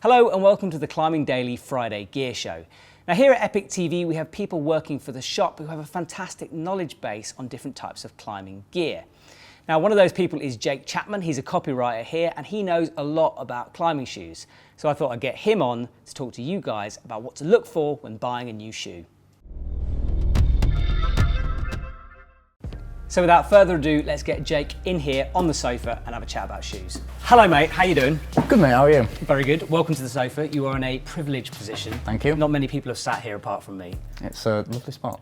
Hello and welcome to the Climbing Daily Friday Gear Show. Now here at EpicTV we have people working for the shop who have a fantastic knowledge base on different types of climbing gear. Now one of those people is Jake Chapman. He's a copywriter here and he knows a lot about climbing shoes. So I thought I'd get him on to talk to you guys about what to look for when buying a new shoe. So without further ado, let's get Jake in here on the sofa and have a chat about shoes. Hello mate, how you doing? Good mate, how are you? Very good. Welcome to the sofa. You are in a privileged position. Thank you. Not many people have sat here apart from me. It's a lovely spot.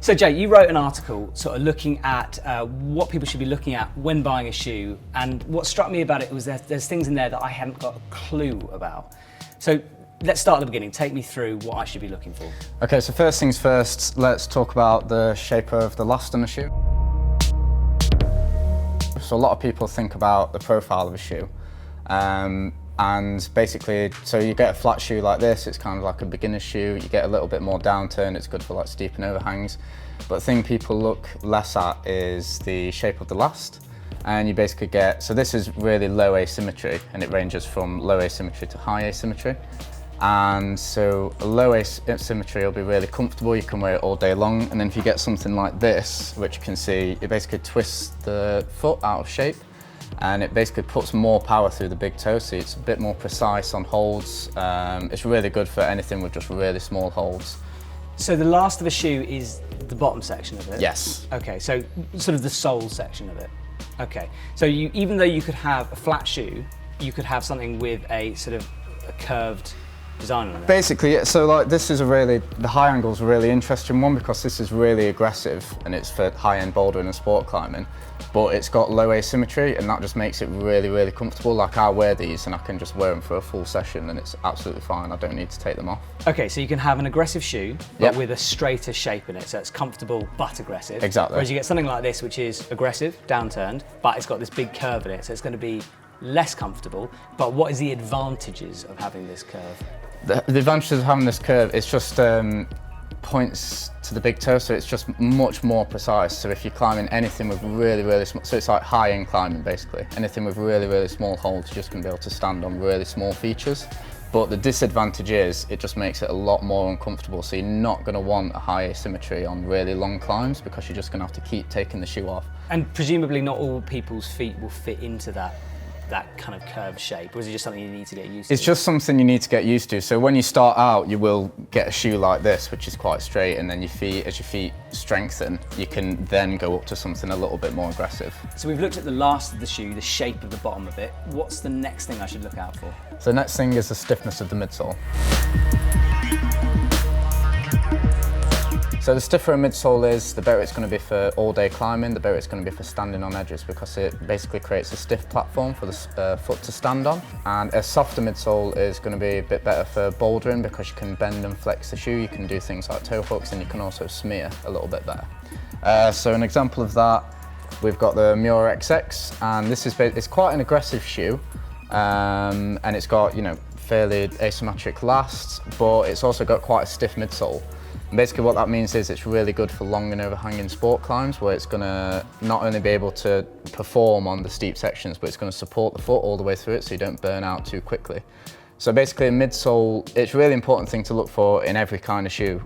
So Jake, you wrote an article sort of looking at what people should be looking at when buying a shoe, and what struck me about it was there's things in there that I hadn't got a clue about. So let's start at the beginning. Take me through what I should be looking for. Okay, so first things first, let's talk about the shape of the last on a shoe. So a lot of people think about the profile of a shoe. And basically, so you get a flat shoe like this, it's kind of like a beginner's shoe. You get a little bit more downturn, it's good for like steep and overhangs. But the thing people look less at is the shape of the last. And you basically get, so this is really low asymmetry, and it ranges from low asymmetry to high asymmetry. And so a low asymmetry will be really comfortable, you can wear it all day long. And then if you get something like this, which you can see, it basically twists the foot out of shape, and it basically puts more power through the big toe, so it's a bit more precise on holds. It's really good for anything with just really small holds. So the last of a shoe is the bottom section of it? Yes. Okay, so sort of the sole section of it. Okay, so even though you could have a flat shoe, you could have something with a sort of a curved design on it. Basically, yeah, so like this is the high angle is a really interesting one because this is really aggressive and it's for high-end bouldering and sport climbing, but it's got low asymmetry and that just makes it really, really comfortable. Like I wear these and I can just wear them for a full session and it's absolutely fine. I don't need to take them off. Okay, so you can have an aggressive shoe, but with a straighter shape in it, so it's comfortable but aggressive. Exactly. Whereas you get something like this, which is aggressive, downturned, but it's got this big curve in it, so it's going to be less comfortable. But what is the advantages of having this curve? The advantage of having this curve is just points to the big toe, so it's just much more precise. So if you're climbing anything with really, really small, so it's like high-end climbing basically. Anything with really, really small holds, you're just going to be able to stand on really small features. But the disadvantage is it just makes it a lot more uncomfortable. So you're not going to want a high asymmetry on really long climbs because you're just going to have to keep taking the shoe off. And presumably not all people's feet will fit into that kind of curved shape, or is it just something you need to get used to? It's just something you need to get used to. So when you start out, you will get a shoe like this, which is quite straight, and then as your feet strengthen, you can then go up to something a little bit more aggressive. So we've looked at the last of the shoe, the shape of the bottom of it. What's the next thing I should look out for? So the next thing is the stiffness of the midsole. So the stiffer a midsole is, the better it's going to be for all-day climbing, the better it's going to be for standing on edges because it basically creates a stiff platform for the foot to stand on. And a softer midsole is going to be a bit better for bouldering because you can bend and flex the shoe, you can do things like toe hooks, and you can also smear a little bit better. So an example of that, we've got the Miura XX, and this is it's quite an aggressive shoe, and it's got, you know, fairly asymmetric lasts, but it's also got quite a stiff midsole. And basically what that means is it's really good for long and overhanging sport climbs where it's going to not only be able to perform on the steep sections, but it's going to support the foot all the way through it so you don't burn out too quickly. So basically a midsole, it's a really important thing to look for in every kind of shoe,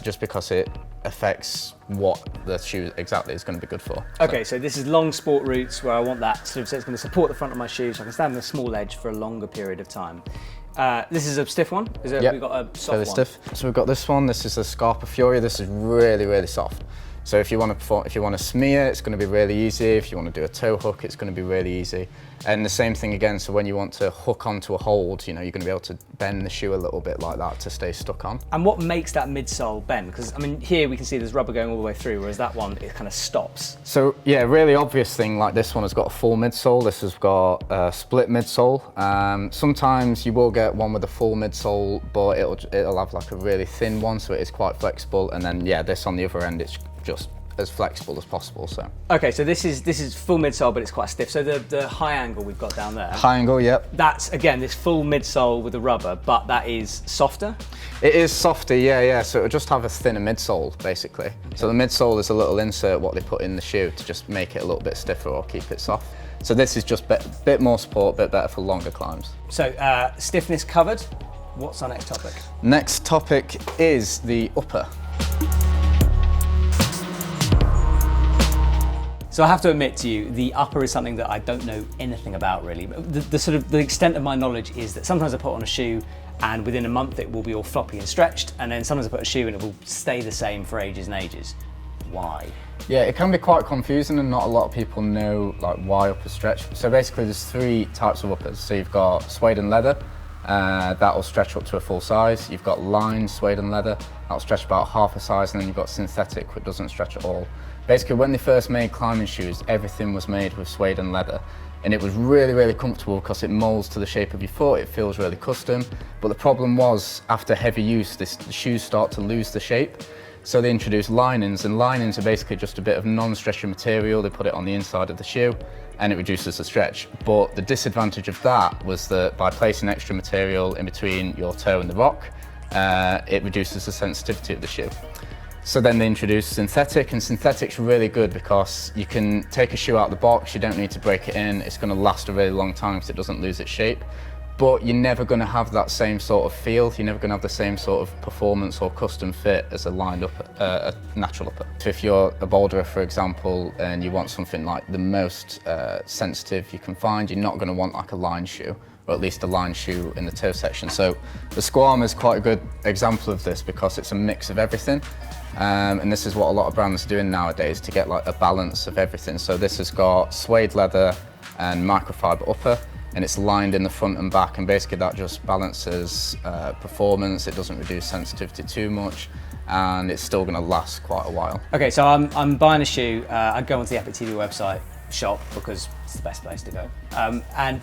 just because it affects what the shoe exactly is going to be good for. Okay, so this is long sport routes where I want that sort of, so it's going to support the front of my shoe so I can stand on a small edge for a longer period of time. This is a stiff one? Is it? Yep. We've got a soft Fairly one? stiff. So we've got this one, this is the Scarpa Fury, this is really, really soft. So if you want to smear, it's going to be really easy. If you want to do a toe hook, it's going to be really easy. And the same thing again, so when you want to hook onto a hold, you know, you're going to be able to bend the shoe a little bit like that to stay stuck on. And what makes that midsole bend? Because I mean, here we can see there's rubber going all the way through, whereas that one, it kind of stops. So yeah, really obvious thing, like this one has got a full midsole, this has got a split midsole. Sometimes you will get one with a full midsole, but it'll have like a really thin one, so it is quite flexible. And then yeah, this on the other end, it's just as flexible as possible. So. Okay, so this is full midsole, but it's quite stiff. So the high angle we've got down there. High angle, yep. That's again this full midsole with the rubber, but that is softer. It is softer, yeah. So it'll just have a thinner midsole, basically. Okay. So the midsole is a little insert what they put in the shoe to just make it a little bit stiffer or keep it soft. So this is just a bit more support, bit better for longer climbs. So stiffness covered. What's our next topic? Next topic is the upper. So I have to admit to you, the upper is something that I don't know anything about really. The extent of my knowledge is that sometimes I put on a shoe and within a month it will be all floppy and stretched, and then sometimes I put a shoe and it will stay the same for ages and ages. Why? Yeah, it can be quite confusing and not a lot of people know like why uppers stretch. So basically there's 3 types of uppers. So you've got suede and leather, that will stretch up to a full size. You've got lined suede and leather, that'll stretch about half a size, and then you've got synthetic, which doesn't stretch at all. Basically when they first made climbing shoes, everything was made with suede and leather. And it was really, really comfortable because it molds to the shape of your foot, it feels really custom. But the problem was, after heavy use, the shoes start to lose the shape. So they introduced linings, and linings are basically just a bit of non-stretchy material. They put it on the inside of the shoe and it reduces the stretch. But the disadvantage of that was that by placing extra material in between your toe and the rock, it reduces the sensitivity of the shoe. So then they introduced synthetic, and synthetic's really good because you can take a shoe out of the box, you don't need to break it in, it's going to last a really long time because it doesn't lose its shape. But you're never going to have that same sort of feel, you're never going to have the same sort of performance or custom fit as a lined upper, a natural upper. So if you're a boulderer, for example, and you want something like the most sensitive you can find, you're not going to want like a lined shoe, or at least a lined shoe in the toe section. So the Squam is quite a good example of this because it's a mix of everything. And this is what a lot of brands are doing nowadays to get like a balance of everything. So this has got suede leather and microfiber upper, and it's lined in the front and back, and basically that just balances performance, it doesn't reduce sensitivity too much, and it's still going to last quite a while. Okay, so I'm buying a shoe, I go onto the EpicTV website shop because it's the best place to go. And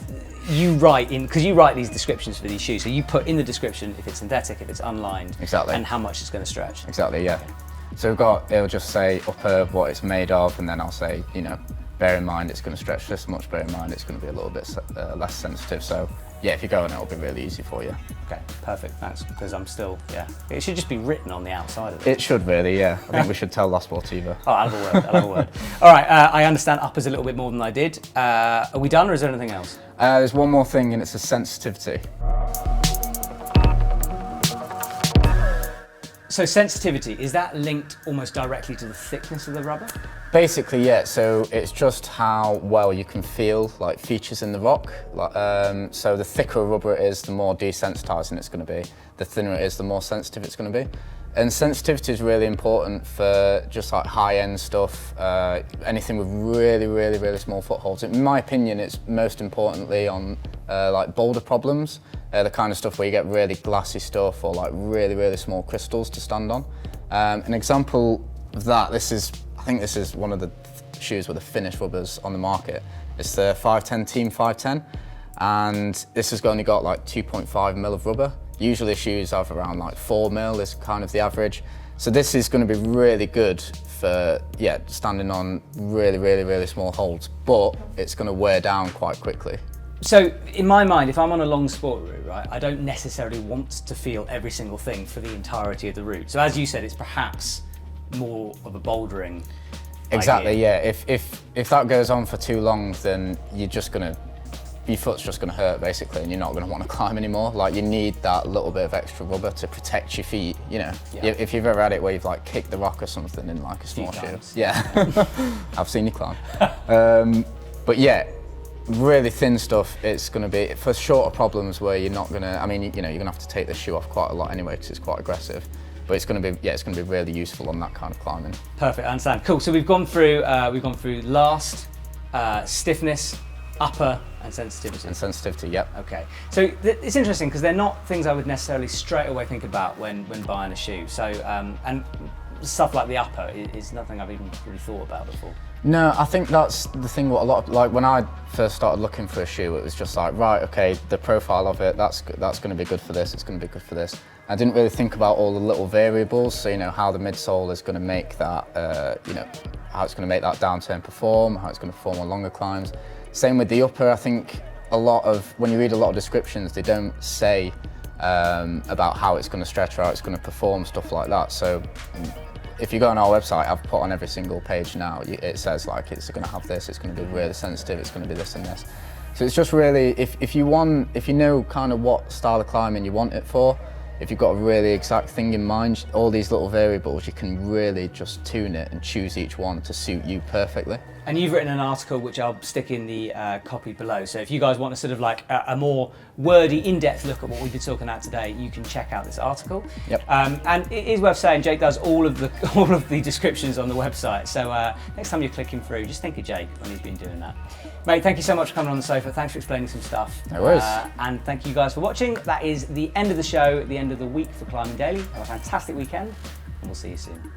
you write because you write these descriptions for these shoes, so you put in the description if it's synthetic, if it's unlined, exactly, and how much it's going to stretch. Exactly, yeah. So it'll just say upper, what it's made of, and then I'll say, you know, bear in mind it's going to stretch this much, bear in mind it's going to be a little bit less sensitive. So yeah, if you go on, it'll be really easy for you. Okay, perfect, thanks, because I'm still, it should just be written on the outside of it. It should really, yeah. I think we should tell La Sportiva. Oh, I'll have a word. All right, I understand uppers a little bit more than I did. Are we done, or is there anything else? There's one more thing, and it's the sensitivity. So sensitivity, is that linked almost directly to the thickness of the rubber? Basically, yeah. So it's just how well you can feel like features in the rock. So the thicker a rubber it is, the more desensitizing it's going to be. The thinner it is, the more sensitive it's going to be. And sensitivity is really important for just like high-end stuff, anything with really, really, really small footholds. In my opinion, it's most importantly on like boulder problems, the kind of stuff where you get really glassy stuff or like really, really small crystals to stand on. An example of that, I think this is one of the shoes with the thinnest rubbers on the market. It's the 510 Team 510, and this has only got like 2.5 mil of rubber. Usually shoes have around like 4 mil is kind of the average. So this is going to be really good for standing on really, really, really small holds, but it's going to wear down quite quickly. So in my mind, if I'm on a long sport route, right, I don't necessarily want to feel every single thing for the entirety of the route. So as you said, it's perhaps more of a bouldering Exactly, idea. yeah. If that goes on for too long, then your foot's just going to hurt basically, and you're not going to want to climb anymore. Like, you need that little bit of extra rubber to protect your feet, you know. Yeah. If you've ever had it where you've like kicked the rock or something in like a small shoe. Yeah. I've seen you climb. But yeah, really thin stuff, it's going to be for shorter problems where you're not going to, I mean, you know, you're going to have to take the shoe off quite a lot anyway because it's quite aggressive. But it's going to be really useful on that kind of climbing. Perfect, I understand. Cool. So we've gone through last, stiffness, upper, and sensitivity. And sensitivity, yep. Okay. So it's interesting because they're not things I would necessarily straight away think about when buying a shoe. So and stuff like the upper is nothing I've even really thought about before. No, I think that's the thing. What a lot of, like when I first started looking for a shoe, it was just like, right, okay, the profile of it, that's going to be good for this. It's going to be good for this. I didn't really think about all the little variables. So how the midsole is going to make that, how it's going to make that downturn perform, how it's going to perform on longer climbs. Same with the upper. I think when you read a lot of descriptions, they don't say about how it's going to stretch or how it's going to perform, stuff like that. So if you go on our website, I've put on every single page now, it says like it's going to have this, it's going to be really sensitive, it's going to be this and this. So it's just really, if you know kind of what style of climbing you want it for, if you've got a really exact thing in mind, all these little variables, you can really just tune it and choose each one to suit you perfectly. And you've written an article which I'll stick in the copy below. So if you guys want a sort of like a more wordy, in-depth look at what we've been talking about today, you can check out this article. Yep. And it is worth saying, Jake does all of the descriptions on the website. So next time you're clicking through, just think of Jake when he's been doing that. Mate, thank you so much for coming on the sofa. Thanks for explaining some stuff. No worries. And thank you guys for watching. That is the end of the show, the end of the week for Climbing Daily. Have a fantastic weekend, and we'll see you soon.